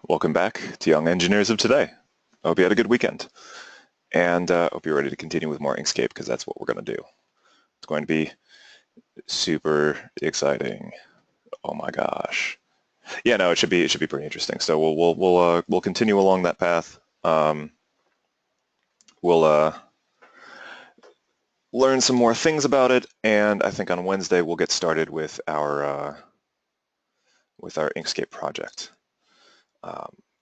Welcome back to Young Engineers of Today. I hope you had a good weekend, and hope you're ready to continue with more Inkscape because that's what we're going to do. It's going to be super exciting. Oh my gosh! Yeah, no, it should be pretty interesting. So we'll continue along that path. We'll learn some more things about it, and I think on Wednesday we'll get started with our Inkscape project.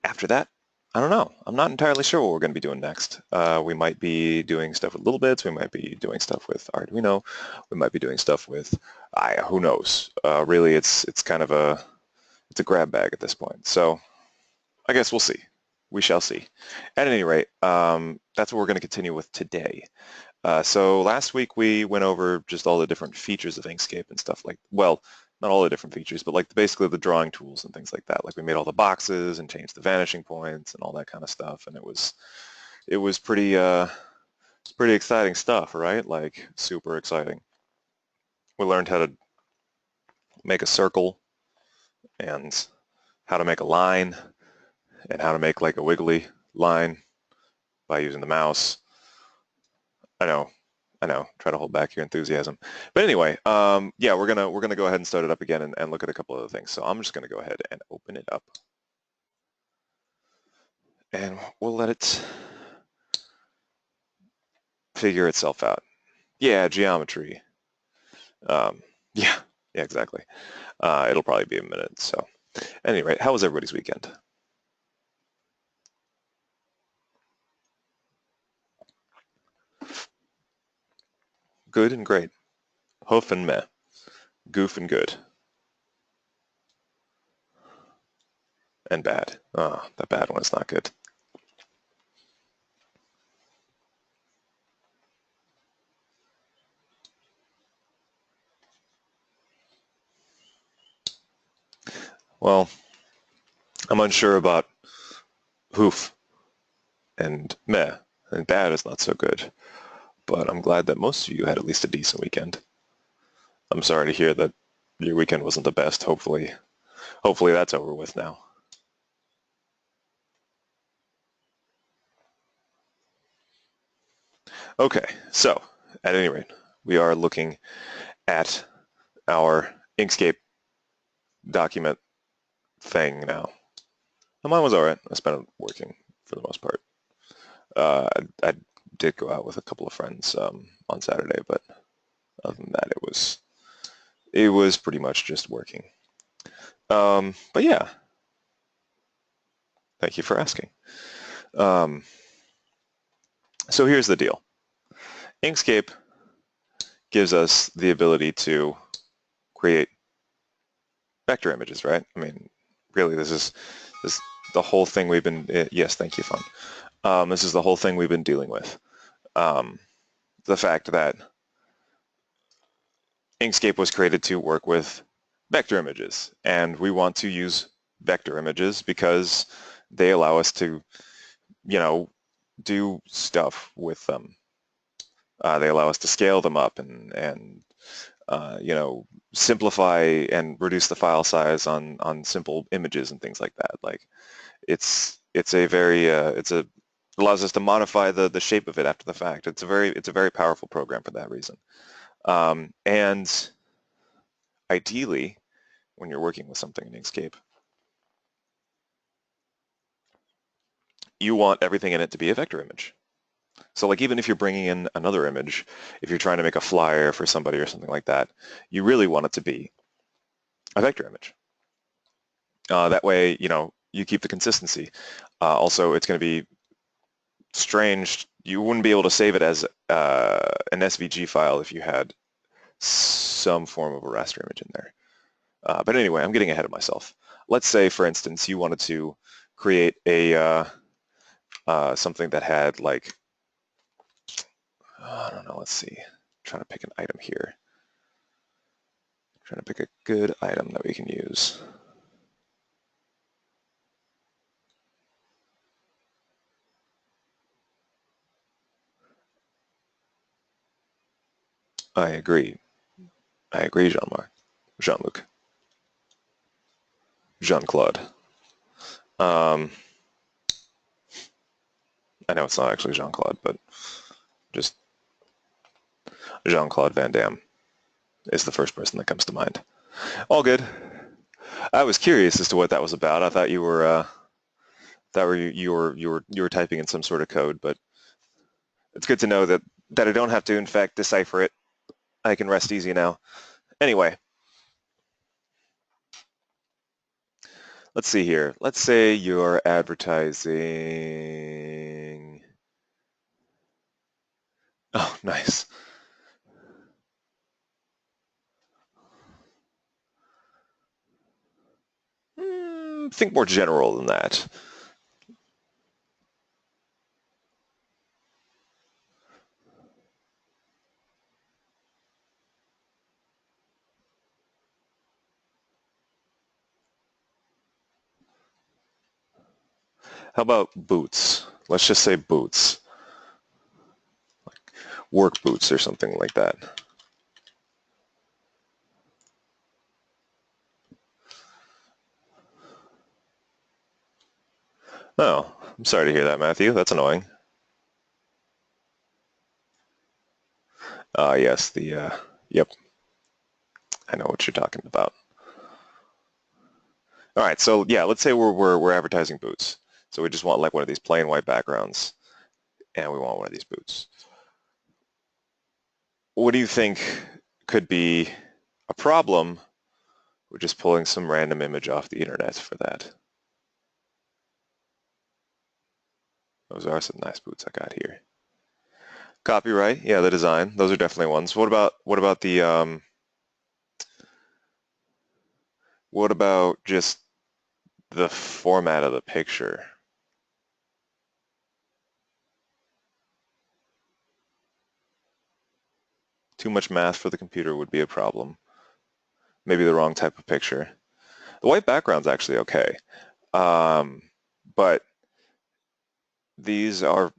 After that, I don't know. I'm not entirely sure what we're going to be doing next. We might be doing stuff with little bits. We might be doing stuff with Arduino. We might be doing stuff with, who knows? Really, it's kind of it's a grab bag at this point. So I guess we'll see. We shall see. At any rate, that's what we're going to continue with today. So last week we went over just all the different features of Inkscape and stuff like, well, not all the different features, but like basically the drawing tools and things like that. Like we made all the boxes and changed the vanishing points and all that kind of stuff, and it was pretty exciting stuff, right? Like super exciting. We learned how to make a circle and how to make a line and how to make like a wiggly line by using the mouse. I know, I know. Try to hold back your enthusiasm. But anyway, yeah, we're gonna go ahead and start it up again and look at a couple of other things. So I'm just gonna go ahead and open it up, and we'll let it figure itself out. Yeah, geometry. Um, yeah, yeah, exactly. It'll probably be a minute. So, at any rate, how was everybody's weekend? Good and great. Hoof and meh. Goof and good. And bad. Oh, the bad one is not good. Well, I'm unsure about hoof and meh, and bad is not so good. But I'm glad that most of you had at least a decent weekend. I'm sorry to hear that your weekend wasn't the best. Hopefully that's over with now. Okay, so at any rate, we are looking at our Inkscape document thing now. And mine was all right. I spent it working for the most part. I did go out with a couple of friends on Saturday, but other than that, it was pretty much just working. But yeah, thank you for asking. Um, so here's the deal. Inkscape gives us the ability to create vector images, right? I mean, really, this is the whole thing we've been. Yes, thank you, Fun. This is the whole thing we've been dealing with. The fact that Inkscape was created to work with vector images, and we want to use vector images because they allow us to, do stuff with them. They allow us to scale them up and simplify and reduce the file size on simple images and things like that. Like it's a very allows us to modify the shape of it after the fact. It's a very powerful program for that reason. And ideally, when you're working with something in Inkscape, you want everything in it to be a vector image. So like even if you're bringing in another image, if you're trying to make a flyer for somebody or something like that, you really want it to be a vector image. That way, you keep the consistency. Also, it's going to be strange. You wouldn't be able to save it as an SVG file if you had some form of a raster image in there. But anyway, I'm getting ahead of myself. Let's say, for instance, you wanted to create a something that had like, I don't know, let's see. I'm trying to pick an item here. I'm trying to pick a good item that we can use. I agree. I agree, Jean-Marc. Jean-Luc. Jean-Claude. Um, I know it's not actually Jean-Claude, but just Jean-Claude Van Damme is the first person that comes to mind. All good. I was curious as to what that was about. I thought you were typing in some sort of code, but it's good to know that I don't have to in fact decipher it. I can rest easy now. Anyway, let's see here. Let's say you're advertising. Oh, nice. Think more general than that. How about boots? Let's just say boots. Work boots or something like that. Oh, I'm sorry to hear that, Matthew. That's annoying. Yes, yep, I know what you're talking about. All right, so yeah, let's say we're advertising boots. So we just want like one of these plain white backgrounds, and we want one of these boots. What do you think could be a problem with just pulling some random image off the internet for that? Those are some nice boots I got here. Copyright, yeah, the design, those are definitely ones. What about what about just the format of the picture? Too much math for the computer would be a problem. Maybe the wrong type of picture. The white background's actually okay. Um, but these are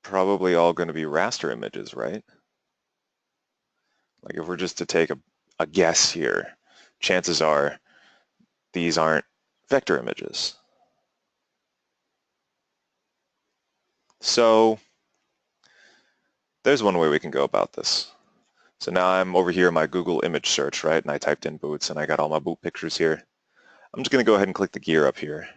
probably all going to be raster images, right? Like if we're just to take a guess here, chances are these aren't vector images. So there's one way we can go about this. So now I'm over here in my Google image search, right? And I typed in boots and I got all my boot pictures here. I'm just going to go ahead and click the gear up here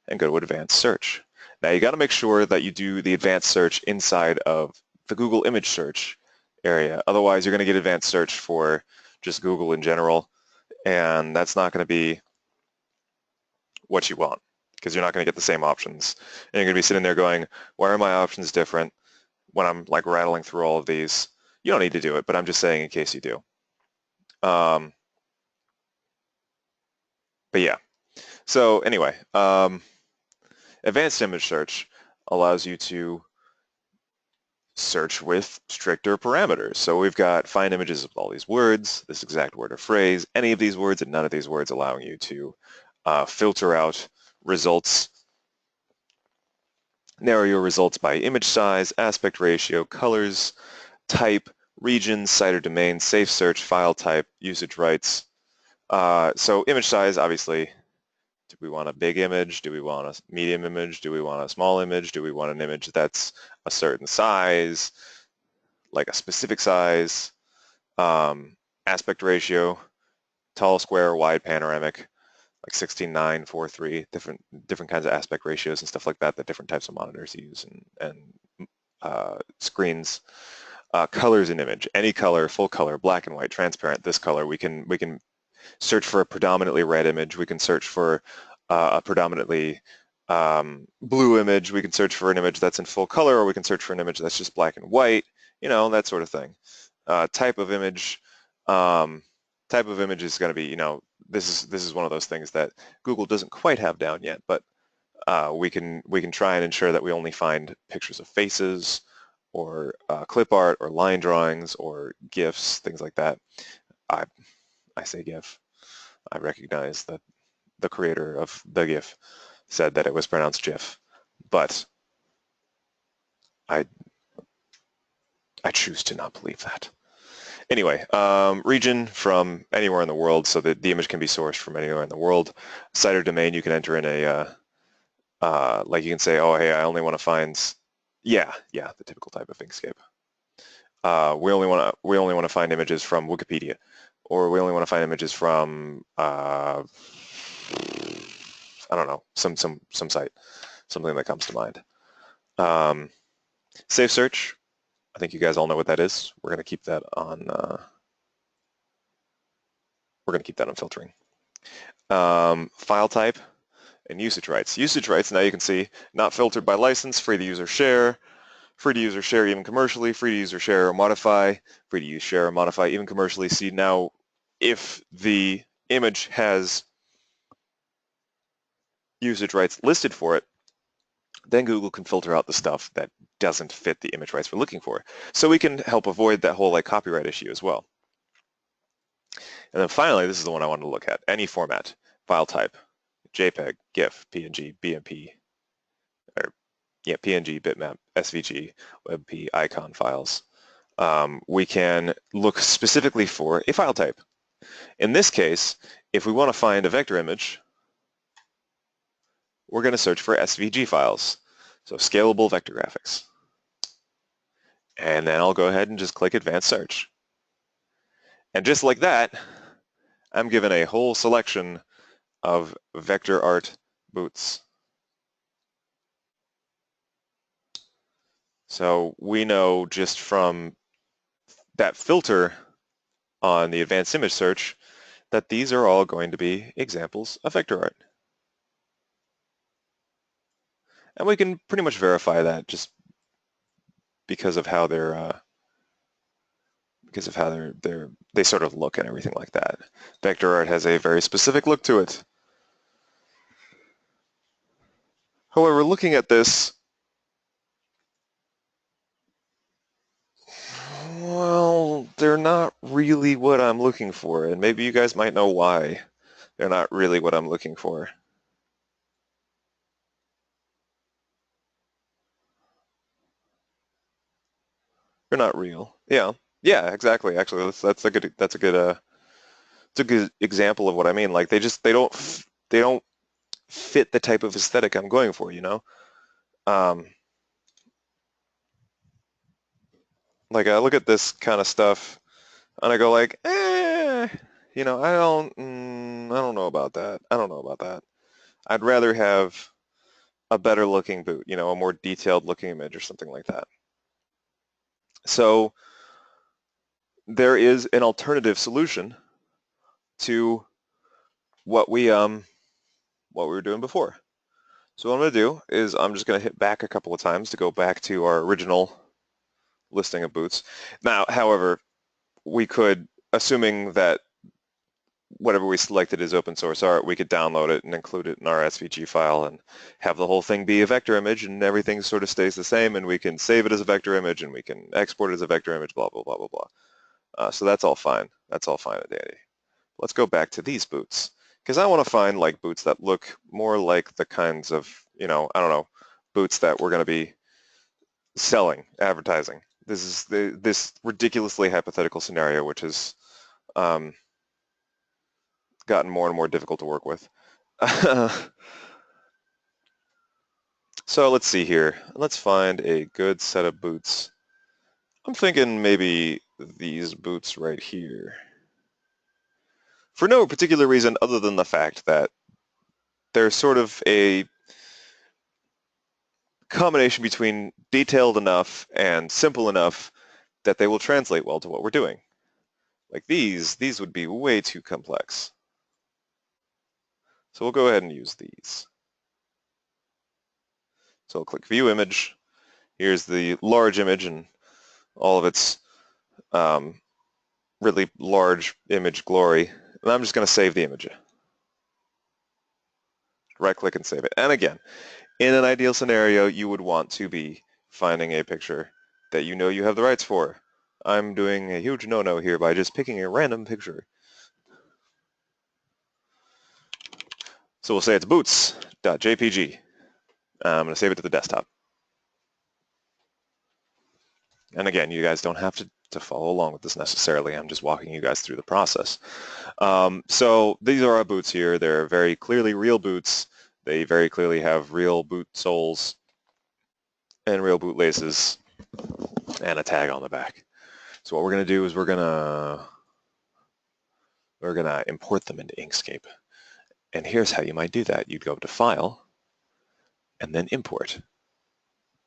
and go to advanced search. Now you got to make sure that you do the advanced search inside of the Google image search area. Otherwise you're going to get advanced search for just Google in general, and that's not going to be what you want because you're not going to get the same options. And you're going to be sitting there going, why are my options different when I'm like rattling through all of these? You don't need to do it, but I'm just saying in case you do. But yeah, so anyway, advanced image search allows you to search with stricter parameters. So we've got find images of all these words, this exact word or phrase, any of these words and none of these words, allowing you to filter out results, narrow your results by image size, aspect ratio, colors, type, region, site or domain, safe search, file type, usage rights. So image size, obviously, do we want a big image? Do we want a medium image? Do we want a small image? Do we want an image that's a certain size, like a specific size? Aspect ratio, tall, square, wide, panoramic, like 16:9:4:3, different kinds of aspect ratios and stuff like that different types of monitors use and screens. Colors in image, any color, full color, black and white, transparent, this color. We can search for a predominantly red image. We can search for a predominantly blue image. We can search for an image that's in full color, or we can search for an image that's just black and white, that sort of thing. Type of image. Type of image is going to be, this is one of those things that Google doesn't quite have down yet, but we can try and ensure that we only find pictures of faces or clip art or line drawings or GIFs, things like that. I say GIF. I recognize that the creator of the GIF said that it was pronounced GIF, but I choose to not believe that. Anyway, region from anywhere in the world, so that the image can be sourced from anywhere in the world. Site or domain, you can enter in a, like you can say, oh, hey, I only want to find, yeah, the typical type of Inkscape. We only want to find images from Wikipedia, or we only want to find images from, I don't know, some site, something that comes to mind. Safe search. I think you guys all know what that is. We're going to keep that on. We're going to keep that on filtering. File type and usage rights. Usage rights, now you can see, not filtered by license, free to use or share, free to use or share even commercially, free to use or share or modify, free to use, share, or modify even commercially. See, now if the image has usage rights listed for it, then Google can filter out the stuff that doesn't fit the image rights we're looking for. So we can help avoid that whole like copyright issue as well. And then finally, this is the one I wanted to look at. Any format, file type, JPEG, GIF, PNG, BMP, or yeah, PNG, Bitmap, SVG, WebP, icon files. We can look specifically for a file type. In this case, if we want to find a vector image, we're going to search for SVG files, so scalable vector graphics. And then I'll go ahead and just click Advanced Search. And just like that, I'm given a whole selection of vector art boots. So we know just from that filter on the advanced image search that these are all going to be examples of vector art. And we can pretty much verify that just because of how they sort of look and everything like that. Vector art has a very specific look to it. However, looking at this, well, they're not really what I'm looking for, and maybe you guys might know why they're not really what I'm looking for. They're not real. Yeah, exactly. Actually, that's a good it's a good example of what I mean. Like they don't fit the type of aesthetic I'm going for, you know? Like I look at this kind of stuff and I go like, you know, I don't know about that. I don't know about that. I'd rather have a better looking boot, you know, a more detailed looking image or something like that. So there is an alternative solution to what we were doing before. So what I'm going to do is I'm just going to hit back a couple of times to go back to our original listing of boots. Now, however, we could, assuming that whatever we selected is open source art, we could download it and include it in our SVG file and have the whole thing be a vector image, and everything sort of stays the same, and we can save it as a vector image and we can export it as a vector image, blah, blah, blah, blah, blah. So that's all fine. That's all fine and dandy. Let's go back to these boots, because I want to find like boots that look more like the kinds of, you know, I don't know, boots that we're going to be selling, advertising. This is this ridiculously hypothetical scenario, which has gotten more and more difficult to work with. So let's see here. Let's find a good set of boots. I'm thinking maybe these boots right here. For no particular reason other than the fact that they're sort of a combination between detailed enough and simple enough that they will translate well to what we're doing. Like these would be way too complex. So we'll go ahead and use these. So I'll click View Image. Here's the large image and all of its really large image glory. And I'm just going to save the image. Right-click and save it. And again, in an ideal scenario, you would want to be finding a picture that you know you have the rights for. I'm doing a huge no-no here by just picking a random picture. So we'll say it's boots.jpg. I'm going to save it to the desktop. And again, you guys don't have to to follow along with this necessarily. I'm just walking you guys through the process. So these are our boots here. They're very clearly real boots. They very clearly have real boot soles and real boot laces and a tag on the back. So what we're going to do is we're going to import them into Inkscape. And here's how you might do that. You'd go to File and then Import.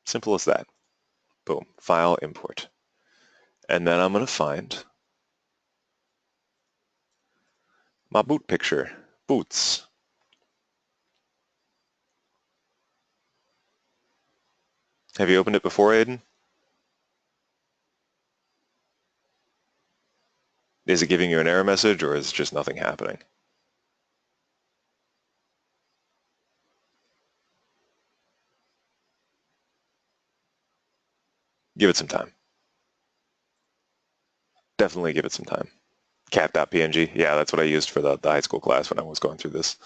Simple as that. Boom, File, Import. And then I'm going to find my boot picture, boots. Have you opened it before, Aiden? Is it giving you an error message, or is just nothing happening? Give it some time. Definitely give it some time. Cat.png, yeah, that's what I used for the high school class when I was going through this.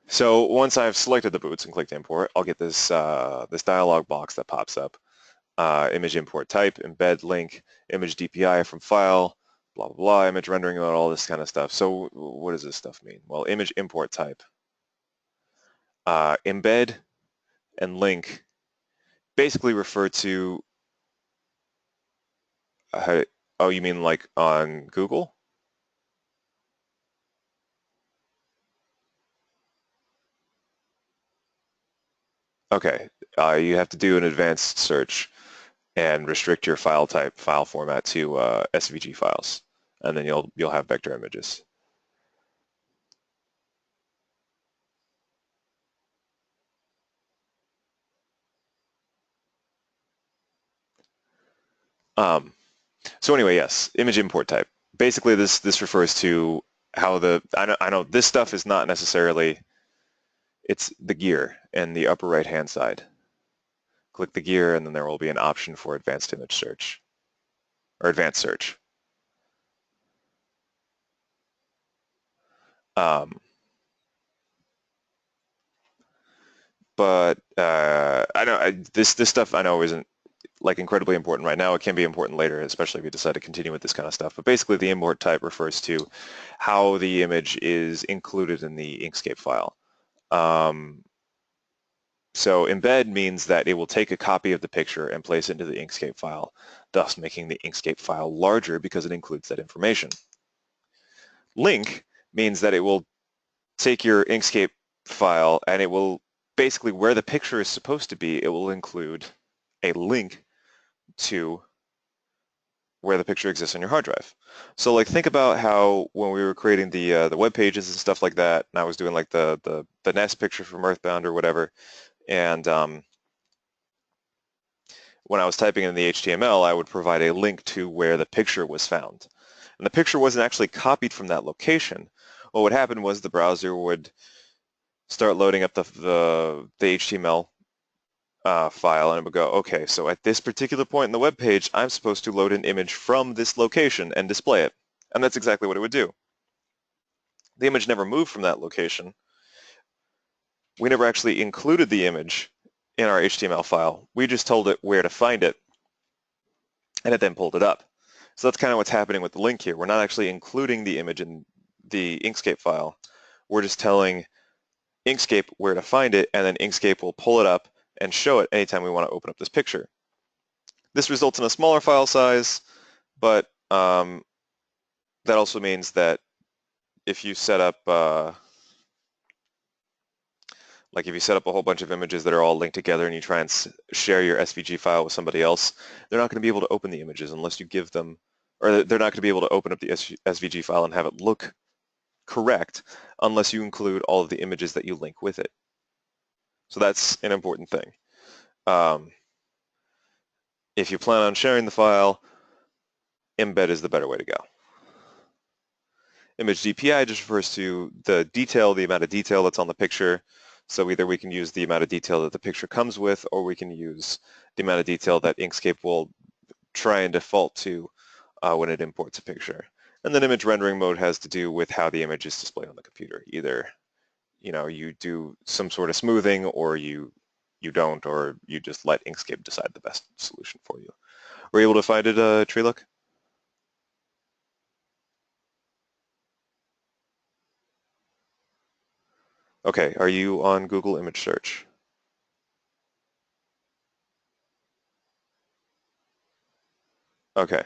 So once I've selected the boots and clicked import, I'll get this this dialog box that pops up. Image import type, embed link, image DPI from file, blah, blah, blah, image rendering mode, all this kind of stuff. So what does this stuff mean? Well, image import type, embed and link basically refer to, oh, you mean like on Google? Okay, you have to do an advanced search and restrict your file type, file format to SVG files, and then you'll have vector images. So anyway, yes, image import type. Basically, this refers to how I know this stuff is not necessarily, it's the gear in the upper right hand side. Click the gear and then there will be an option for advanced image search or advanced search. But I know this stuff I know isn't like incredibly important right now. It can be important later, especially if you decide to continue with this kind of stuff. But basically, the import type refers to how the image is included in the Inkscape file. So embed means that it will take a copy of the picture and place it into the Inkscape file, thus making the Inkscape file larger because it includes that information. Link means that it will take your Inkscape file and it will basically, where the picture is supposed to be, it will include a link to where the picture exists on your hard drive. So like think about how when we were creating the web pages and stuff like that, and I was doing like the nest picture from Earthbound or whatever, and when I was typing in the HTML, I would provide a link to where the picture was found. And the picture wasn't actually copied from that location. What would happen was the browser would start loading up the HTML file, and it would go, okay, so at this particular point in the web page, I'm supposed to load an image from this location and display it. And that's exactly what it would do. The image never moved from that location. We never actually included the image in our HTML file. We just told it where to find it, and it then pulled it up. So that's kind of what's happening with the link here. We're not actually including the image in the Inkscape file. We're just telling Inkscape where to find it, and then Inkscape will pull it up and show it anytime we want to open up this picture. This results in a smaller file size, but that also means that if you set up like if you set up a whole bunch of images that are all linked together and you try and share your SVG file with somebody else, they're not going to be able to open the images unless you give them, or they're not going to be able to open up the SVG file and have it look correct unless you include all of the images that you link with it. So that's an important thing. If you plan on sharing the file, embed is the better way to go. Image DPI just refers to the detail, the amount of detail that's on the picture. So either we can use the amount of detail that the picture comes with, or we can use the amount of detail that Inkscape will try and default to when it imports a picture. And then image rendering mode has to do with how the image is displayed on the computer. Either you do some sort of smoothing, or you don't, or you just let Inkscape decide the best solution for you. Were you able to find it, Tree Look? Okay, are you on Google Image Search? Okay.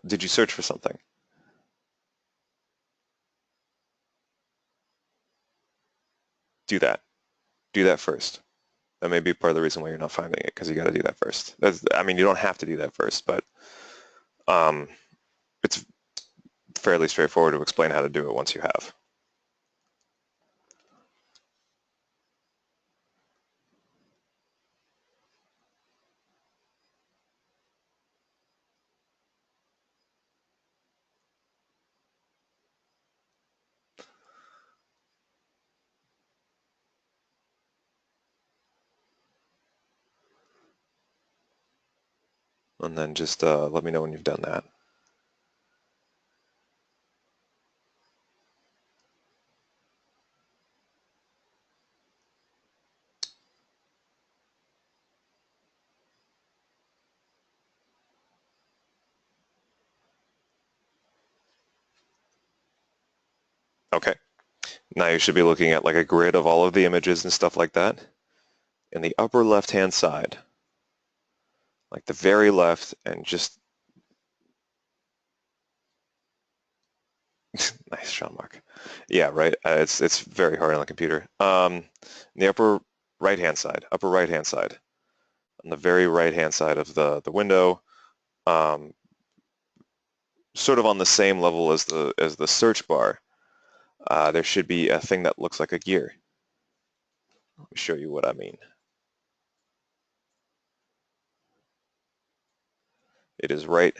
Did you search for something? Do that. Do that first. That may be part of the reason why you're not finding it, because you got to do that first. I mean, you don't have to do that first, but um, it's fairly straightforward to explain how to do it once you have. And then just let me know when you've done that. Okay. Now you should be looking at like a grid of all of the images and stuff like that. In the upper left-hand side, like the very left, and just nice, Sean Mark. Yeah, right. It's very hard on the computer. In the upper right-hand side, on the very right-hand side of the window, um, sort of on the same level as the search bar, there should be a thing that looks like a gear. Let me show you what I mean. It is right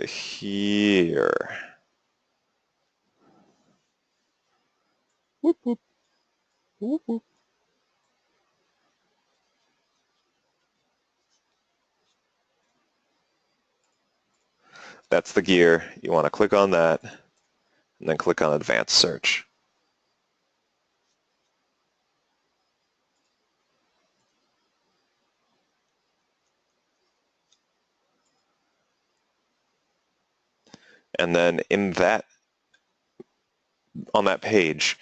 here. Whoop, whoop, whoop, whoop. That's the gear. You want to click on that, and then click on Advanced Search. And then on that page,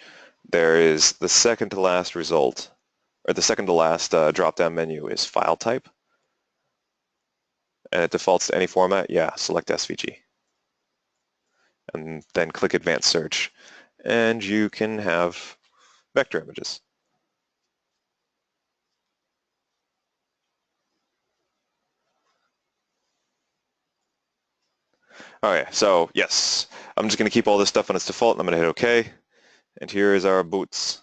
there is the second to last result, or the second to last drop-down menu is File Type, and it defaults to any format. Yeah, select SVG, and then click Advanced Search, and you can have vector images. Okay, so yes, I'm just going to keep all this stuff on its default, and I'm going to hit OK. And here is our boots.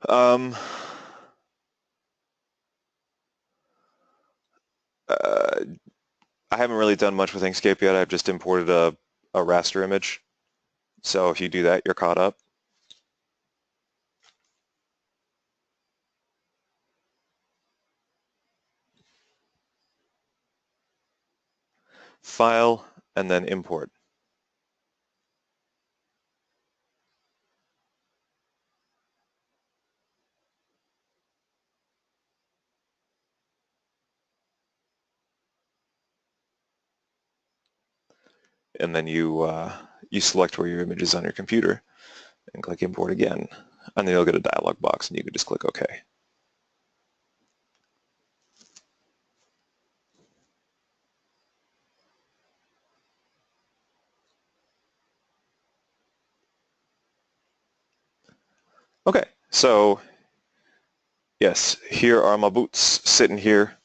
Um, uh, I haven't really done much with Inkscape yet. I've just imported a raster image. So if you do that, you're caught up. File, and then import. And then you select where your image is on your computer and click import again. And then you'll get a dialog box, and you can just click OK. Okay, so yes, here are my boots sitting here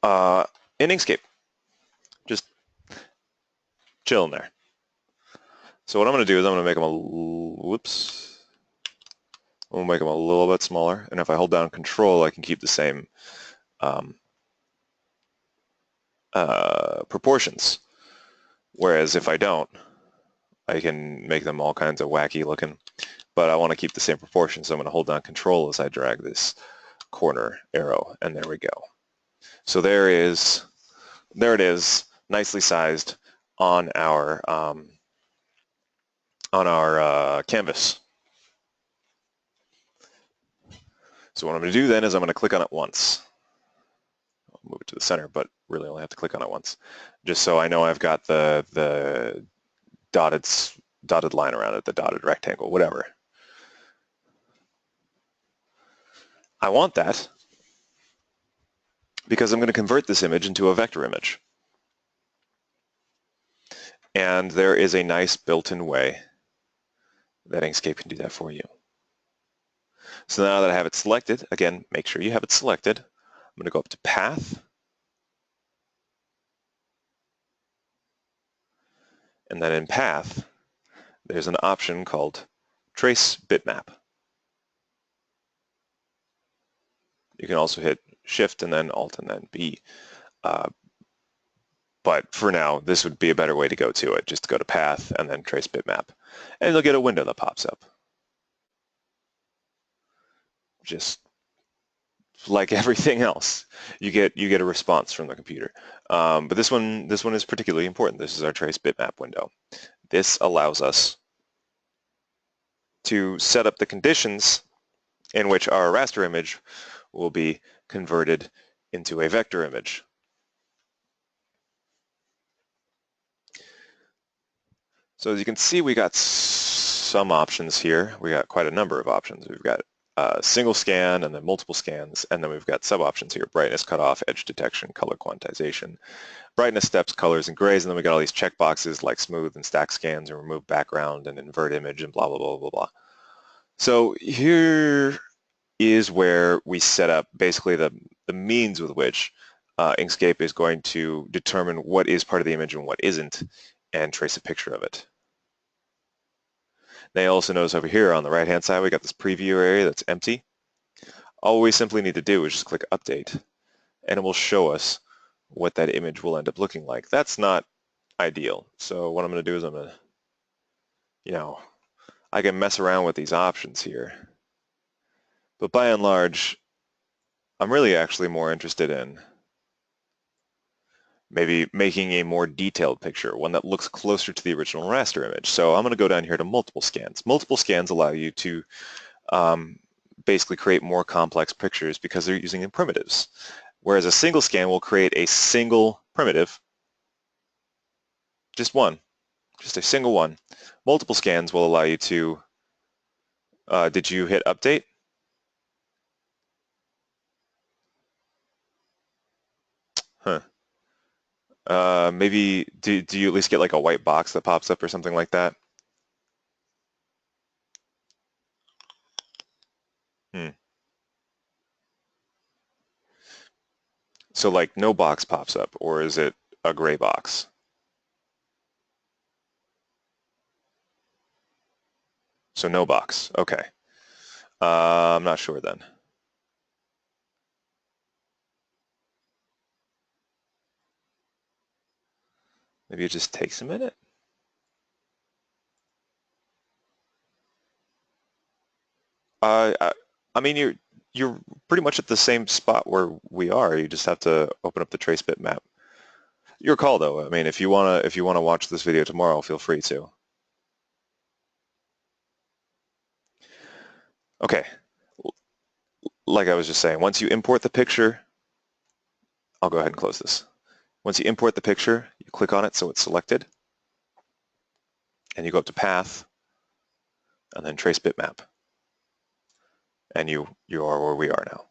in Inkscape, just chilling there. So what I'm going to do is I'm going to make them I'm going to make them a little bit smaller, and if I hold down Control, I can keep the same proportions. Whereas if I don't, I can make them all kinds of wacky looking, but I want to keep the same proportions, so I'm going to hold down Control as I drag this corner arrow, and there we go. So there it is, nicely sized on our canvas. So what I'm going to do then is I'm going to click on it once. I'll move it to the center, but really only have to click on it once, just so I know I've got the dotted line around it, the dotted rectangle, whatever. I want that because I'm going to convert this image into a vector image. And there is a nice built-in way that Inkscape can do that for you. So now that I have it selected, again, make sure you have it selected. I'm going to go up to Path, and then in Path, there's an option called Trace Bitmap. You can also hit Shift and then Alt and then B. But for now, this would be a better way to go to it, just to go to Path and then Trace Bitmap. And you'll get a window that pops up. Just like everything else, you get a response from the computer. But this one is particularly important. This is our Trace Bitmap window. This allows us to set up the conditions in which our raster image will be converted into a vector image. So as you can see, we got some options here. We got quite a number of options. We've got single scan and then multiple scans, and then we've got sub-options here: brightness, cutoff, edge detection, color quantization, brightness, steps, colors, and grays, and then we got all these checkboxes like smooth and stack scans and remove background and invert image and blah, blah, blah, blah, blah. So here is where we set up basically the means with which Inkscape is going to determine what is part of the image and what isn't, and trace a picture of it. Now you also notice over here on the right-hand side, we got this preview area that's empty. All we simply need to do is just click Update, and it will show us what that image will end up looking like. That's not ideal. So what I'm going to do is I'm going to, I can mess around with these options here. But by and large, I'm really actually more interested in maybe making a more detailed picture, one that looks closer to the original raster image. So I'm going to go down here to multiple scans. Multiple scans allow you to basically create more complex pictures because they're using primitives. Whereas a single scan will create a single primitive, just one, just a single one. Multiple scans will allow you to, did you hit update? Huh. Maybe, do you at least get like a white box that pops up or something like that? So like no box pops up, or is it a gray box? So no box, okay. I'm not sure then. Maybe it just takes a minute. I mean, you're pretty much at the same spot where we are. You just have to open up the trace bitmap. Your call, though. I mean, if you wanna watch this video tomorrow, feel free to. Okay, like I was just saying, once you import the picture, I'll go ahead and close this. Once you import the picture, you click on it so it's selected, and you go up to Path, and then Trace Bitmap, and you are where we are now.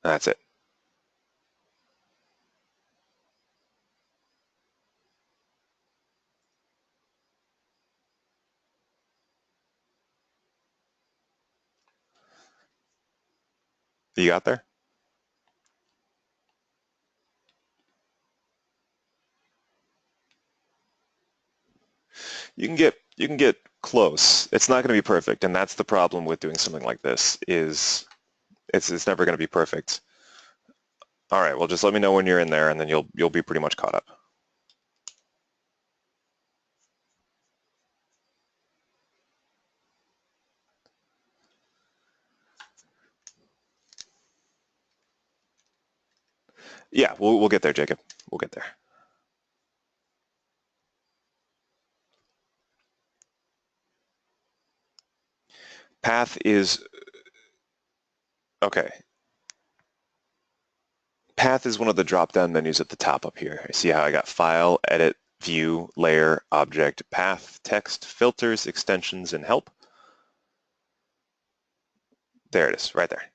That's it. You got there? You can get close. It's not going to be perfect, and that's the problem with doing something like this. Is it's never going to be perfect. All right, well, just let me know when you're in there, and then you'll be pretty much caught up. Yeah, we'll get there, Jacob. We'll get there. Path is, okay. Path is one of the drop-down menus at the top up here. I see how I got File, Edit, View, Layer, Object, Path, Text, Filters, Extensions, and Help. There it is, right there.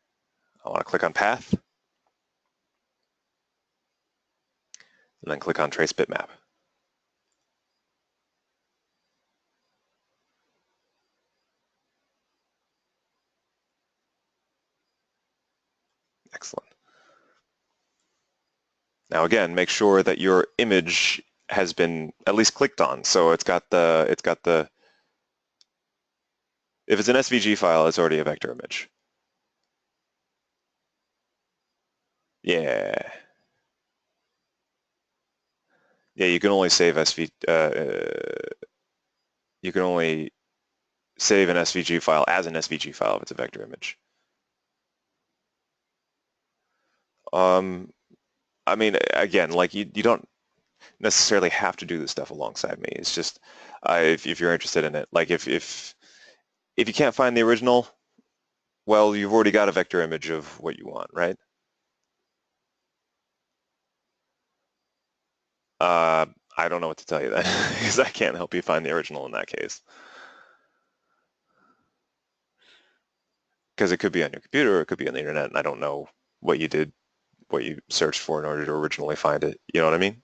I want to click on Path, and then click on Trace Bitmap. Excellent. Now again, make sure that your image has been at least clicked on. So it's got the, if it's an SVG file, it's already a vector image. Yeah. Yeah, you can only save you can only save an SVG file as an SVG file if it's a vector image. I mean, again, like you don't necessarily have to do this stuff alongside me. It's just if you're interested in it. Like if you can't find the original, well, you've already got a vector image of what you want, right? I don't know what to tell you then, because I can't help you find the original in that case. Because it could be on your computer or it could be on the internet, and I don't know what you did, what you searched for in order to originally find it. You know what I mean?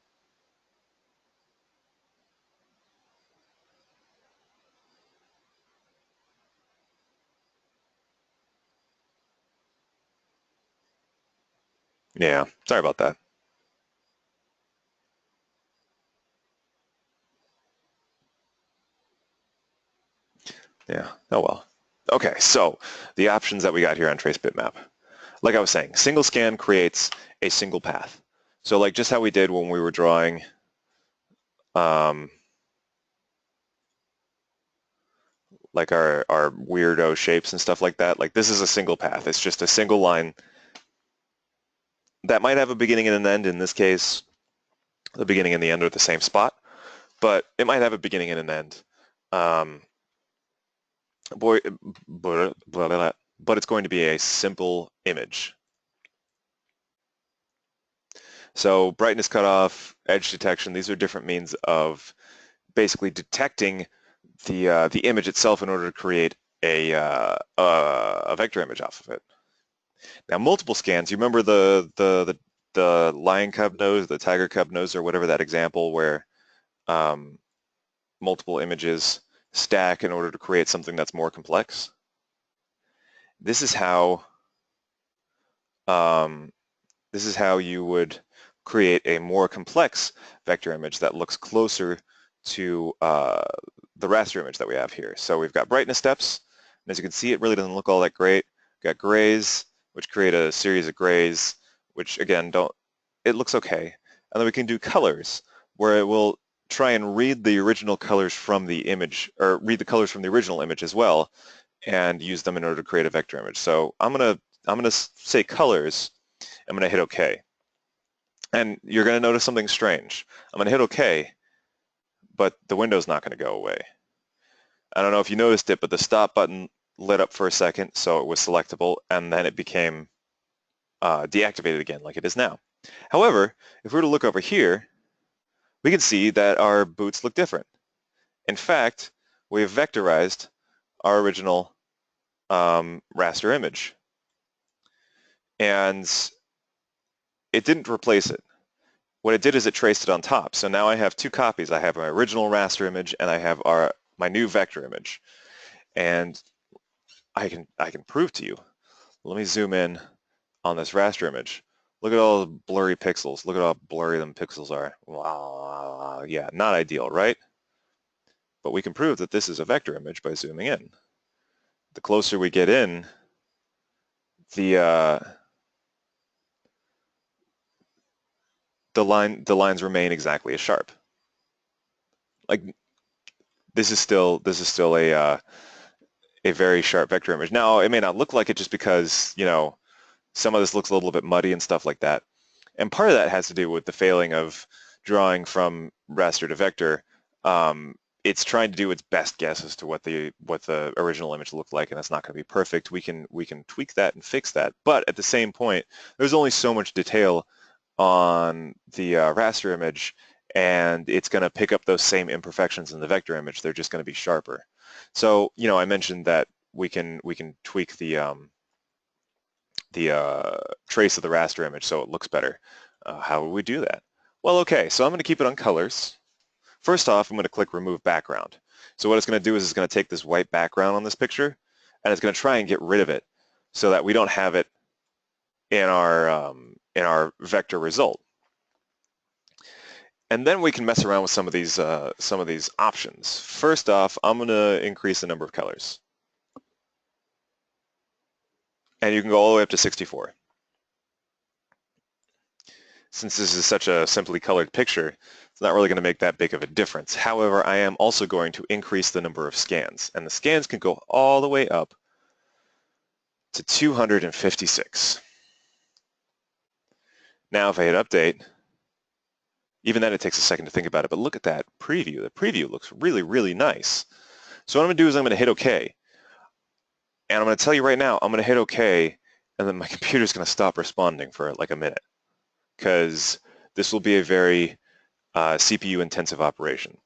Yeah, sorry about that. Yeah, oh well. Okay, so the options that we got here on Trace Bitmap. Like I was saying, single scan creates a single path. So like just how we did when we were drawing like our weirdo shapes and stuff like that, like this is a single path. It's just a single line that might have a beginning and an end. In this case, the beginning and the end are the same spot, but it might have a beginning and an end. Boy, but it's going to be a simple image. So brightness cutoff, edge detection, these are different means of basically detecting the image itself in order to create a vector image off of it. Now multiple scans, you remember the lion cub nose, the tiger cub nose, or whatever that example where multiple images stack in order to create something that's more complex? This is how you would create a more complex vector image that looks closer to the raster image that we have here. So we've got brightness steps, and as you can see, it really doesn't look all that great. We've got grays, which create a series of grays, which again, it looks okay. And then we can do colors, where it will try and read the original colors from the image, or read the colors from the original image as well, and use them in order to create a vector image. So I'm gonna say colors. I'm gonna hit OK. And you're gonna notice something strange. I'm gonna hit OK, but the window's not gonna go away. I don't know if you noticed it, but the stop button lit up for a second, so it was selectable, and then it became deactivated again like it is now. However, if we were to look over here, we can see that our boots look different. In fact, we have vectorized our original raster image. And it didn't replace it. What it did is it traced it on top. So now I have two copies. I have my original raster image and I have my new vector image. And I can prove to you. Let me zoom in on this raster image. Look at all the blurry pixels. Look at how blurry them pixels are. Wow, yeah, not ideal, right? But we can prove that this is a vector image by zooming in. The closer we get in, the lines remain exactly as sharp. Like this is still a very sharp vector image. Now it may not look like it just because some of this looks a little bit muddy and stuff like that. And part of that has to do with the failing of drawing from raster to vector it's trying to do its best guess as to what the original image looked like, and it's not going to be perfect. We can tweak that and fix that, but at the same point, there's only so much detail on the raster image, and it's going to pick up those same imperfections in the vector image. They're just going to be sharper. So, I mentioned that we can tweak the trace of the raster image so it looks better. How would we do that? Well, okay, so I'm going to keep it on colors. First off, I'm going to click Remove Background. So what it's going to do is it's going to take this white background on this picture, and it's going to try and get rid of it so that we don't have it in our vector result. And then we can mess around with some of these options. First off, I'm going to increase the number of colors. And you can go all the way up to 64. Since this is such a simply colored picture, it's not really going to make that big of a difference. However, I am also going to increase the number of scans, and the scans can go all the way up to 256. Now, if I hit update, even then it takes a second to think about it, but look at that preview. The preview looks really, really nice. So what I'm going to do is I'm going to hit OK. And I'm going to tell you right now, I'm going to hit OK, and then my computer's going to stop responding for like a minute, because this will be a very CPU-intensive operation.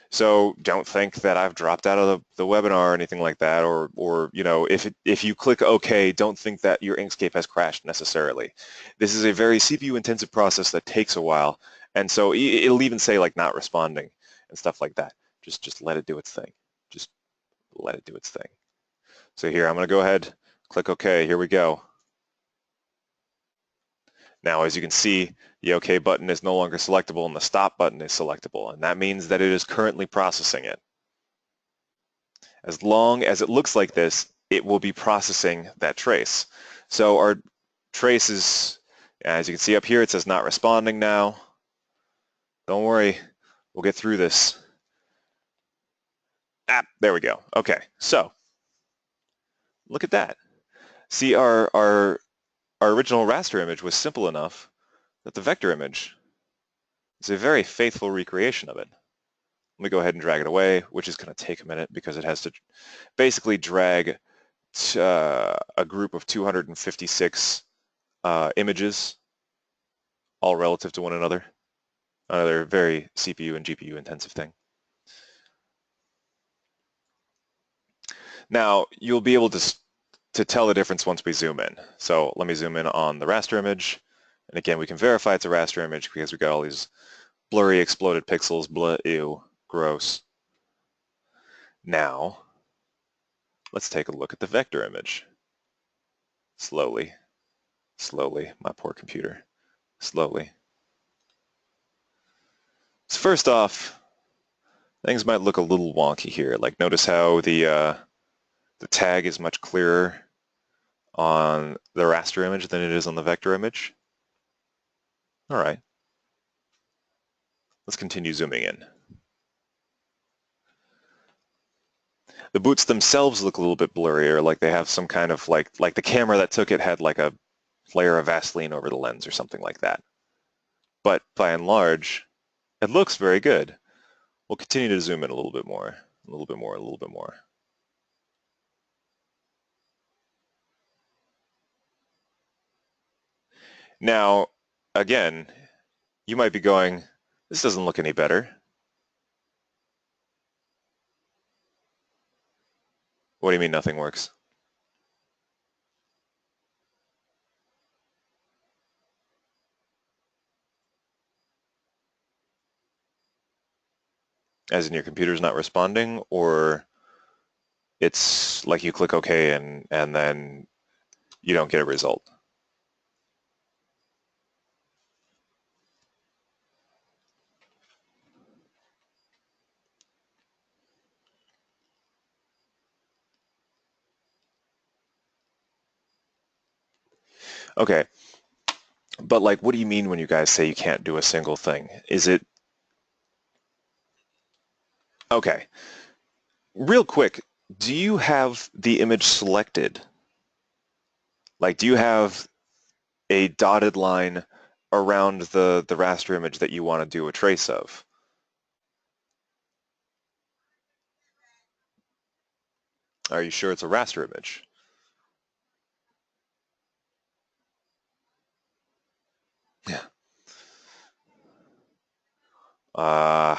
So don't think that I've dropped out of the webinar or anything like that, or if you click OK, don't think that your Inkscape has crashed necessarily. This is a very CPU-intensive process that takes a while, and so it'll even say like not responding and stuff like that. Just let it do its thing. Just let it do its thing. So here, I'm going to go ahead, click OK. Here we go. Now, as you can see, the OK button is no longer selectable and the stop button is selectable, and that means that it is currently processing it. As long as it looks like this, it will be processing that trace. So our trace is, as you can see up here, it says not responding now. Don't worry, we'll get through this. There we go. Okay, so look at that. See, our original raster image was simple enough that the vector image is a very faithful recreation of it. Let me go ahead and drag it away, which is going to take a minute because it has to basically drag a group of 256 images, all relative to one another. Another very CPU and GPU intensive thing. Now, you'll be able to tell the difference once we zoom in. So let me zoom in on the raster image. And again, we can verify it's a raster image because we got all these blurry exploded pixels. Blah, ew, gross. Now, let's take a look at the vector image. Slowly, slowly, my poor computer, slowly. So first off, things might look a little wonky here. Like notice how the tag is much clearer on the raster image than it is on the vector image. All right. Let's continue zooming in. The boots themselves look a little bit blurrier, like they have some kind of like the camera that took it had like a layer of Vaseline over the lens or something like that. But by and large, it looks very good. We'll continue to zoom in a little bit more, a little bit more, a little bit more. Now, again, you might be going, this doesn't look any better. What do you mean nothing works? As in your computer's not responding, or it's like you click OK and then you don't get a result? Okay, but like, what do you mean when you guys say you can't do a single thing? Is it, okay, real quick, do you have the image selected? Like, do you have a dotted line around the raster image that you want to do a trace of? Are you sure it's a raster image? Yeah. Uh,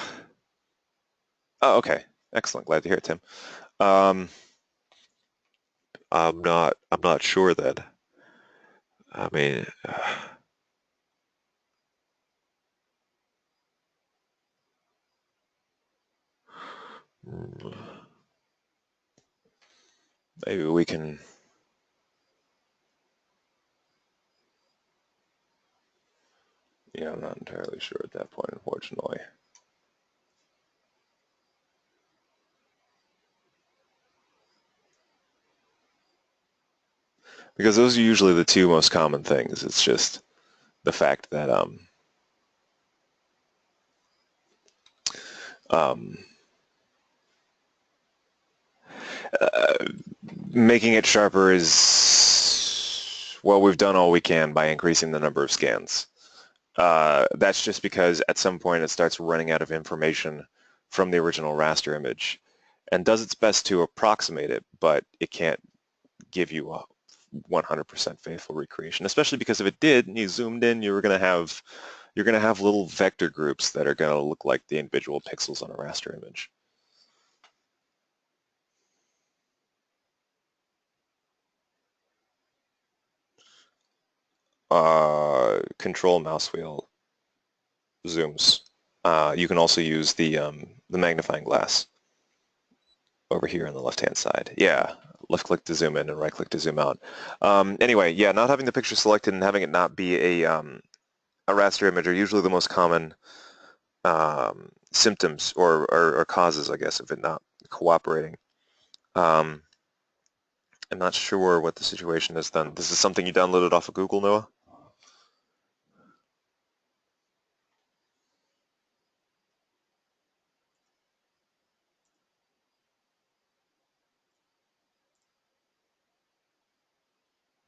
oh, okay. Excellent. Glad to hear it, Tim. Um, I'm not sure then. I mean, maybe we can, yeah, I'm not entirely sure at that point, unfortunately. Because those are usually the two most common things. It's just the fact that um, making it sharper is, well, we've done all we can by increasing the number of scans. That's just because at some point it starts running out of information from the original raster image and does its best to approximate it, but it can't give you a 100% faithful recreation, especially because if it did and you zoomed in, you're going to have little vector groups that are going to look like the individual pixels on a raster image. Control mouse wheel zooms. You can also use the magnifying glass over here on the left-hand side. Yeah, left click to zoom in and right click to zoom out. Anyway, yeah, not having the picture selected and having it not be a raster image are usually the most common symptoms or causes, I guess, of it not cooperating. Um, I'm not sure what the situation is then. This is something you downloaded off of Google, Noah?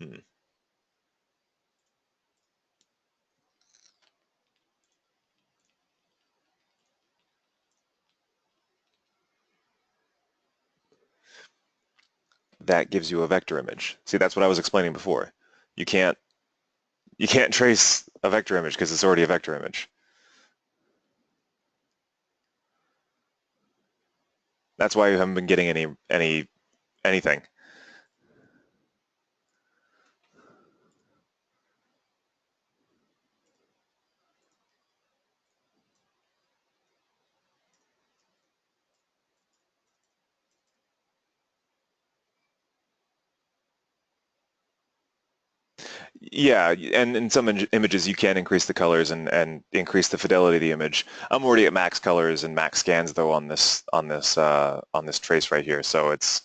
Hmm. That gives you a vector image. See, that's what I was explaining before. You can't you can't trace a vector image because it's already a vector image. That's why you haven't been getting anything. Yeah, and in some images you can increase the colors and increase the fidelity of the image. I'm already at max colors and max scans though on this trace right here, so that's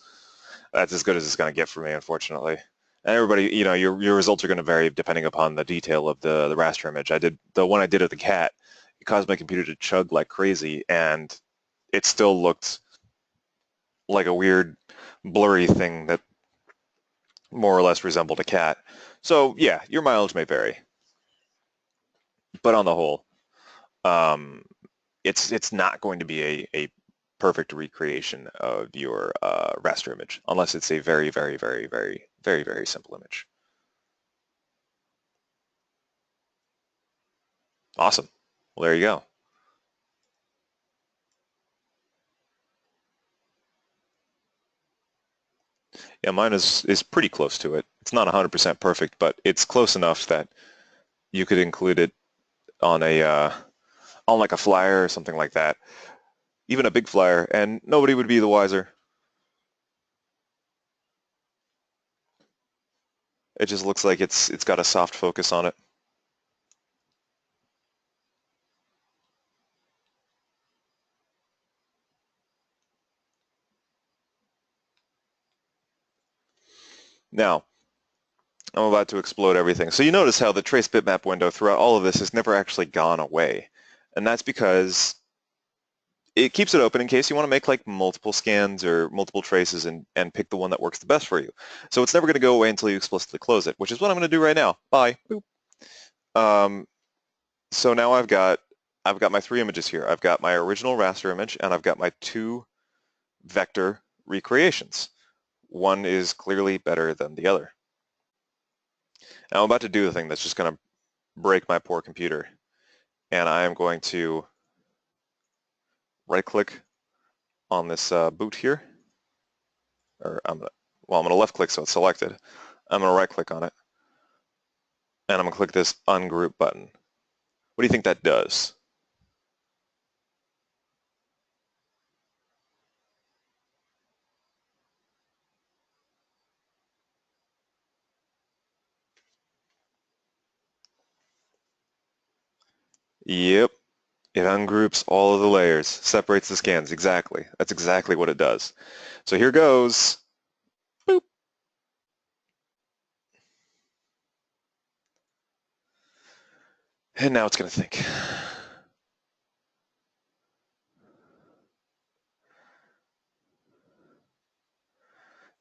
as good as it's going to get for me, unfortunately. And everybody, your results are going to vary depending upon the detail of the raster image. The one I did of the cat. It caused my computer to chug like crazy, and it still looked like a weird blurry thing that more or less resembled a cat. So yeah, your mileage may vary, but on the whole, um, it's not going to be a perfect recreation of your raster image unless it's a very, very, very, very, very, very simple image. Awesome. Well, there you go. Yeah, mine is pretty close to it. It's not 100% perfect, but it's close enough that you could include it on on like a flyer or something like that, even a big flyer, and nobody would be the wiser. It just looks like it's got a soft focus on it. Now, I'm about to explode everything. So you notice how the trace bitmap window throughout all of this has never actually gone away. And that's because it keeps it open in case you want to make like multiple scans or multiple traces and pick the one that works the best for you. So it's never going to go away until you explicitly close it, which is what I'm going to do right now. Bye. Boop. Um, so now I've got my three images here. I've got my original raster image and I've got my two vector recreations. one is clearly better than the other. Now I'm about to do the thing that's just going to break my poor computer, and I am going to right-click on this boot here, or I'm going to left-click so it's selected. I'm going to right-click on it, and I'm going to click this Ungroup button. What do you think that does? Yep, it ungroups all of the layers, separates the scans, exactly. That's exactly what it does. So here goes. Boop. And now it's going to think.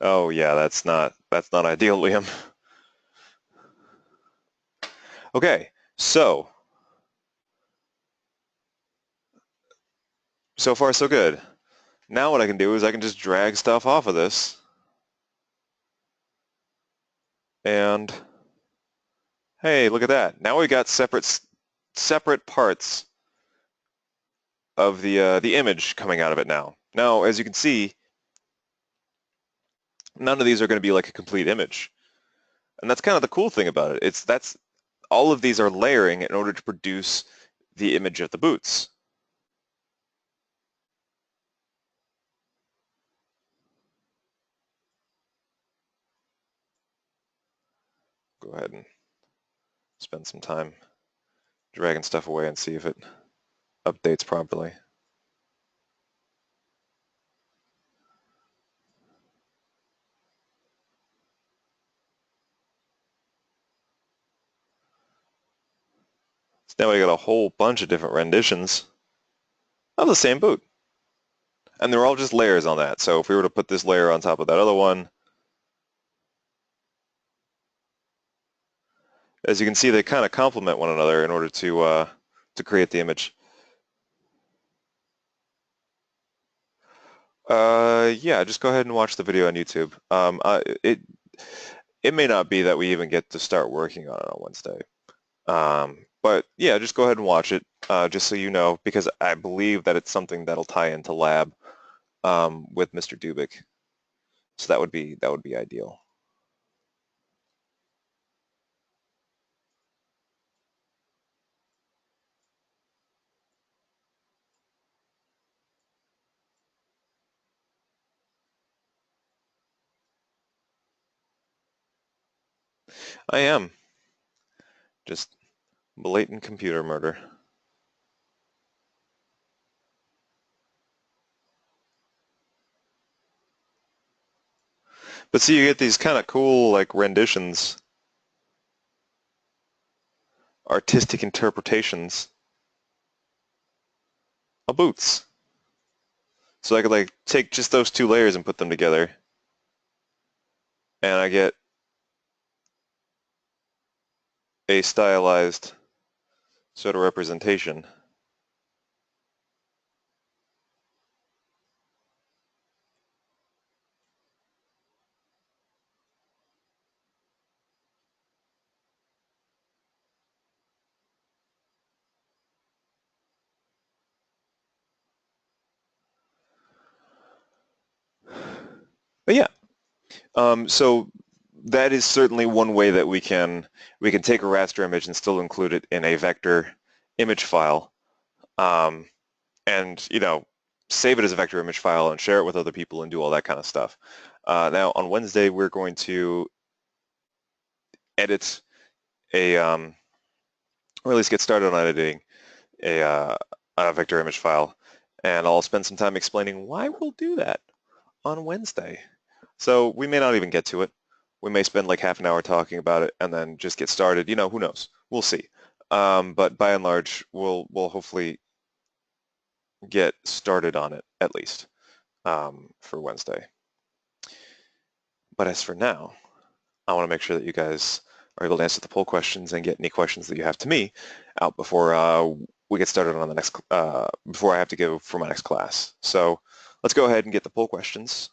Oh yeah, that's not ideal, Liam. Okay, so far so good. Now what I can do is I can just drag stuff off of this, and hey, look at that. Now we got separate parts of the image coming out of it now. Now, as you can see, none of these are going to be like a complete image. And that's kind of the cool thing about it. That's all of these are layering in order to produce the image of the boots. Go ahead and spend some time dragging stuff away and see if it updates properly. So now we got a whole bunch of different renditions of the same boot. And they're all just layers on that. So if we were to put this layer on top of that other one, as you can see, they kind of complement one another in order to create the image. Yeah, just go ahead and watch the video on YouTube. It may not be that we even get to start working on it on Wednesday. But yeah, just go ahead and watch it, just so you know, because I believe that it's something that'll tie into lab with Mr. Dubik. So that would be ideal. I am. Just blatant computer murder. But see, you get these kind of cool like renditions, artistic interpretations of boots. So I could like take just those two layers and put them together, and I get a stylized sort of representation. But yeah, so that is certainly one way that we can take a raster image and still include it in a vector image file, and save it as a vector image file and share it with other people and do all that kind of stuff. Now on Wednesday we're going to edit or at least get started on editing a vector image file, and I'll spend some time explaining why we'll do that on Wednesday. So we may not even get to it. We may spend like half an hour talking about it and then just get started. Who knows? We'll see. But by and large, we'll hopefully get started on it at least for Wednesday. But as for now, I want to make sure that you guys are able to answer the poll questions and get any questions that you have to me out before we get started on the next, before I have to go for my next class. So let's go ahead and get the poll questions